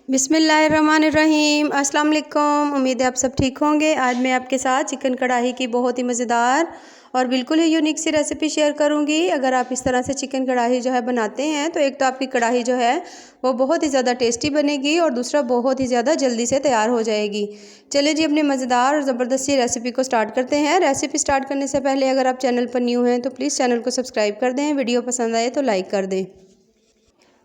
बिस्मिल्लाहिर्रहमानिर्रहीम। अस्सलाम वालेकुम। उम्मीद है आप सब ठीक होंगे। आज मैं आपके साथ चिकन कढ़ाई की बहुत ही मज़ेदार और बिल्कुल ही यूनिक सी रेसिपी शेयर करूंगी। अगर आप इस तरह से चिकन कढ़ाई जो है बनाते हैं तो एक तो आपकी कढ़ाई जो है वो बहुत ही ज़्यादा टेस्टी बनेगी और दूसरा बहुत ही ज़्यादा जल्दी से तैयार हो जाएगी। चलिए जी, अपनी मज़ेदार और ज़बरदस्त सी रेसिपी को स्टार्ट करते हैं। रेसिपी स्टार्ट करने से पहले अगर आप चैनल पर न्यू हैं तो प्लीज़ चैनल को सब्सक्राइब कर दें। वीडियो पसंद आए तो लाइक कर दें।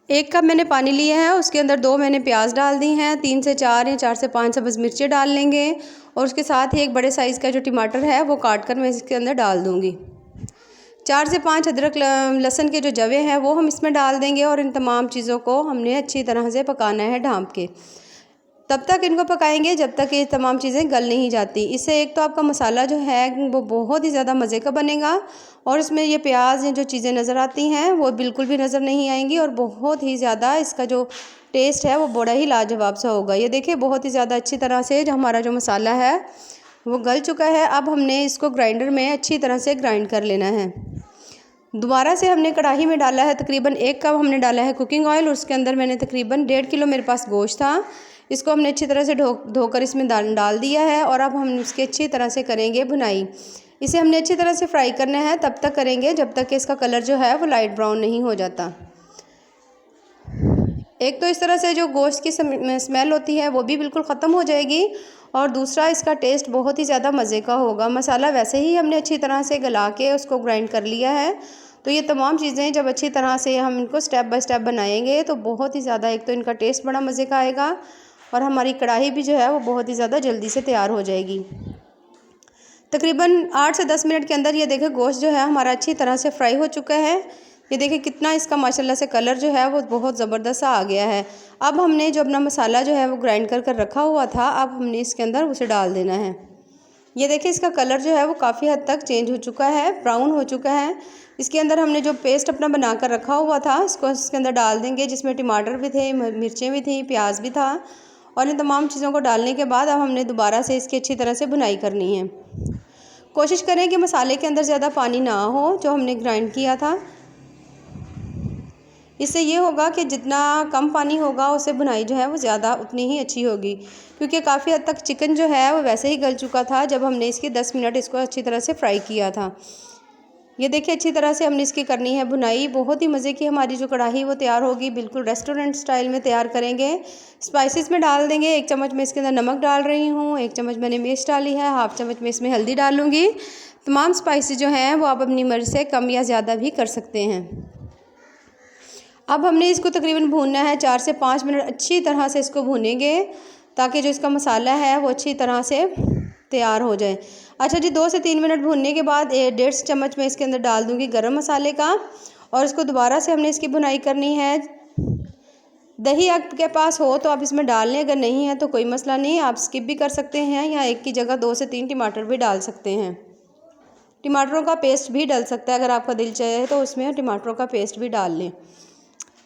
1 कप मैंने पानी लिया है, उसके अंदर 2 मैंने प्याज डाल दी हैं, 3 से 4 या 4 से 5 सब्ज़ मिर्ची डाल लेंगे और उसके साथ ही एक बड़े साइज़ का जो टमाटर है वो काट कर मैं इसके अंदर डाल दूँगी। 4 से 5 अदरक लहसुन के जो जवे हैं वो हम इसमें डाल देंगे और इन तमाम चीज़ों को हमने अच्छी तरह से पकाना है ढाँप के। तब तक इनको पकाएंगे जब तक ये तमाम चीज़ें गल नहीं जाती। इससे एक तो आपका मसाला जो है वो बहुत ही ज़्यादा मज़े का बनेगा और इसमें ये प्याज जो चीज़ें नज़र आती हैं वो बिल्कुल भी नज़र नहीं आएंगी और बहुत ही ज़्यादा इसका जो टेस्ट है वो बड़ा ही लाजवाब सा होगा। ये देखिए बहुत ही ज़्यादा अच्छी तरह से जो हमारा जो मसाला है वो गल चुका है। अब हमने इसको ग्राइंडर में अच्छी तरह से ग्राइंड कर लेना है। दोबारा से हमने कढ़ाई में डाला है तकरीबन 1 कप हमने डाला है कुकिंग ऑयल और उसके अंदर मैंने तकरीबन 1.5 किलो मेरे पास गोश्त था। इसको हमने अच्छी तरह से धोकर इसमें डाल दिया है और अब हम इसकी अच्छी तरह से करेंगे भुनाई। इसे हमने अच्छी तरह से फ्राई करना है, तब तक करेंगे जब तक कि इसका कलर जो है वो लाइट ब्राउन नहीं हो जाता। एक तो इस तरह से जो गोश्त की स्मेल होती है वो भी बिल्कुल ख़त्म हो जाएगी और दूसरा इसका टेस्ट बहुत ही ज़्यादा मज़े का होगा। मसाला वैसे ही हमने अच्छी तरह से गला के उसको ग्राइंड कर लिया है, तो ये तमाम चीज़ें जब अच्छी तरह से हम इनको स्टेप बाय स्टेप बनाएंगे तो बहुत ही ज़्यादा एक तो इनका टेस्ट बड़ा मज़े का आएगा और हमारी कढ़ाई भी जो है वो बहुत ही ज़्यादा जल्दी से तैयार हो जाएगी। तकरीबन 8 से 10 मिनट के अंदर ये देखें गोश्त जो है हमारा अच्छी तरह से फ्राई हो चुका है। ये देखिए कितना इसका माशाल्लाह से कलर जो है वो बहुत ज़बरदस्त सा आ गया है। अब हमने जो अपना मसाला जो है वो ग्राइंड कर रखा हुआ था, अब हमने इसके अंदर उसे डाल देना है। ये देखिए इसका कलर जो है वो काफ़ी हद तक चेंज हो चुका है, ब्राउन हो चुका है। इसके अंदर हमने जो पेस्ट अपना बना कर रखा हुआ था इसको इसके अंदर डाल देंगे, जिसमें टमाटर भी थे, मिर्चें भी थी, प्याज भी था और इन तमाम चीज़ों को डालने के बाद अब हमने दोबारा से इसकी अच्छी तरह से भुनाई करनी है। कोशिश करें कि मसाले के अंदर ज़्यादा पानी ना हो जो हमने ग्राइंड किया था। इससे ये होगा कि जितना कम पानी होगा उससे भुनाई जो है वो ज़्यादा उतनी ही अच्छी होगी, क्योंकि काफ़ी हद तक चिकन जो है वो वैसे ही गल चुका था जब हमने इसकी 10 मिनट इसको अच्छी तरह से फ्राई किया था। ये देखिए अच्छी तरह से हमने इसकी करनी है भुनाई। बहुत ही मज़े की हमारी जो कढ़ाई वो तैयार होगी, बिल्कुल रेस्टोरेंट स्टाइल में तैयार करेंगे। स्पाइसेस में डाल देंगे, 1 चम्मच में इसके अंदर नमक डाल रही हूँ, 1 चम्मच मैंने मिर्च डाली है, हाफ़ चम्मच में इसमें हल्दी डालूँगी। तमाम स्पाइसेस जो हैं वो आप अपनी मर्ज़ी से कम या ज़्यादा भी कर सकते हैं। अब हमने इसको तकरीबन भूनना है 4 से 5 मिनट अच्छी तरह से इसको भूनेंगे ताकि जो इसका मसाला है वो अच्छी तरह से तैयार हो जाए। अच्छा जी, 2 से 3 मिनट भूनने के बाद 1.5 चम्मच मैं इसके अंदर डाल दूँगी गरम मसाले का और इसको दोबारा से हमने इसकी भुनाई करनी है। दही आपके पास हो तो आप इसमें डाल लें, अगर नहीं है तो कोई मसला नहीं, आप स्किप भी कर सकते हैं या एक की जगह 2 से 3 टमाटर भी डाल सकते हैं। टमाटरों का पेस्ट भी डल सकता है, अगर आपका दिल चाहे तो उसमें टमाटरों का पेस्ट भी डाल लें।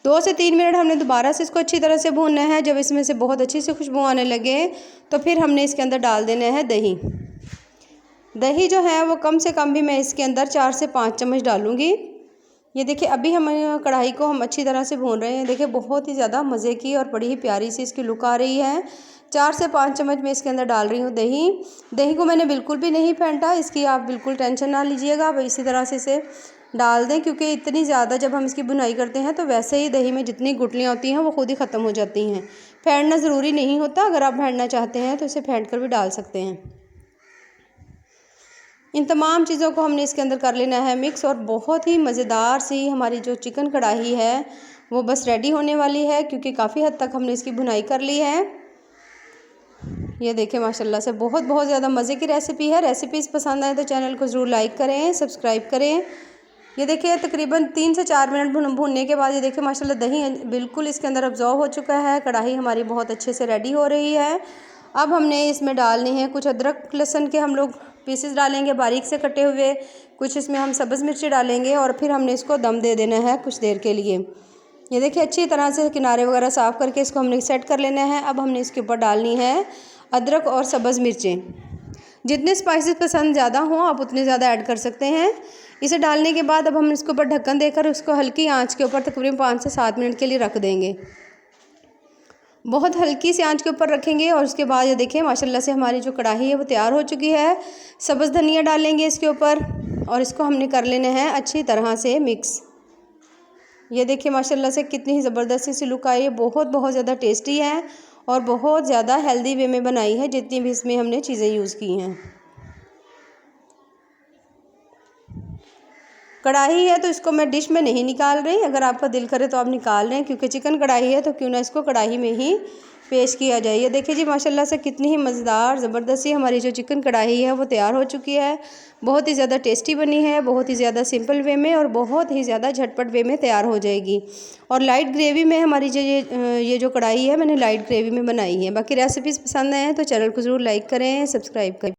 2 से 3 मिनट हमने दोबारा से इसको अच्छी तरह से भूनना है। जब इसमें से बहुत अच्छी सी खुशबू आने लगे तो फिर हमने इसके अंदर डाल देना है दही। दही जो है वो कम से कम भी मैं इसके अंदर 4 से 5 चम्मच डालूँगी। ये देखिए अभी हम कढ़ाई को हम अच्छी तरह से भून रहे हैं। देखिए बहुत ही ज़्यादा मज़े की और बड़ी ही प्यारी सी इसकी लुक आ रही है। 4 से 5 चम्मच मैं इसके अंदर डाल रही हूँ दही। दही को मैंने बिल्कुल भी नहीं फेंटा, इसकी आप बिल्कुल टेंशन ना लीजिएगा। अब इसी तरह से इसे डाल दें, क्योंकि इतनी ज़्यादा जब हम इसकी भुनाई करते हैं तो वैसे ही दही में जितनी गुठलियाँ होती हैं वो खुद ही ख़त्म हो जाती हैं। फेंटना ज़रूरी नहीं होता, अगर आप फेंटना चाहते हैं तो इसे फेंट कर भी डाल सकते हैं। इन तमाम चीज़ों को हमने इसके अंदर कर लेना है मिक्स और बहुत ही मज़ेदार सी हमारी जो चिकन कढ़ाई है वो बस रेडी होने वाली है, क्योंकि काफ़ी हद तक हमने इसकी भुनाई कर ली है। ये देखें माशाल्लाह से बहुत ज़्यादा मज़े की रेसिपी है। रेसिपीज़ पसंद आए तो चैनल को ज़रूर लाइक करें, सब्सक्राइब करें। ये देखिए तकरीबन 3 से 4 मिनट भूनने के बाद ये देखिए माशाल्लाह दही बिल्कुल इसके अंदर अब्जॉर्ब हो चुका है। कढ़ाई हमारी बहुत अच्छे से रेडी हो रही है। अब हमने इसमें डालने हैं कुछ अदरक लहसुन के हम लोग पीसेस डालेंगे बारीक से कटे हुए, कुछ इसमें हम सब्ज़ मिर्ची डालेंगे और फिर हमने इसको दम दे देना है कुछ देर के लिए। ये देखिए अच्छी तरह से किनारे वगैरह साफ़ करके इसको हमने सेट कर लेना है। अब हमने इसके ऊपर डालनी है अदरक और सब्ज़ मिर्चें। जितने स्पाइसेस पसंद ज़्यादा हों आप उतने ज़्यादा ऐड कर सकते हैं। इसे डालने के बाद अब हम इसके ऊपर ढक्कन देकर उसको हल्की आंच के ऊपर तकरीबन 5 से 7 मिनट के लिए रख देंगे। बहुत हल्की सी आंच के ऊपर रखेंगे और उसके बाद ये देखिए माशाल्लाह से हमारी जो कढ़ाई है वो तैयार हो चुकी है। सब्ज़ धनिया डालेंगे इसके ऊपर और इसको हमने कर लेना है अच्छी तरह से मिक्स। ये देखिए माशाल्लाह से कितनी ही ज़बरदस्त सी लुक आई है। बहुत बहुत ज़्यादा टेस्टी है और बहुत ज़्यादा हेल्दी वे में बनाई है जितनी भी इसमें हमने चीज़ें यूज़ की हैं। कढ़ाई है तो इसको मैं डिश में नहीं निकाल रही, अगर आपका दिल करे तो आप निकाल रहे हैं, क्योंकि चिकन कढ़ाई है तो क्यों ना इसको कढ़ाई में ही पेश किया जाए। ये देखिए जी माशाल्लाह से कितनी ही मज़ेदार ज़बरदस्त सी हमारी जो चिकन कढ़ाई है वो तैयार हो चुकी है। बहुत ही ज़्यादा टेस्टी बनी है, बहुत ही ज़्यादा सिंपल वे में और बहुत ही ज़्यादा झटपट वे में तैयार हो जाएगी। और लाइट ग्रेवी में हमारी जो ये जो कढ़ाई है मैंने लाइट ग्रेवी में बनाई है। बाकी रेसिपीज़ पसंद आए तो चैनल को ज़रूर लाइक करें, सब्सक्राइब करें।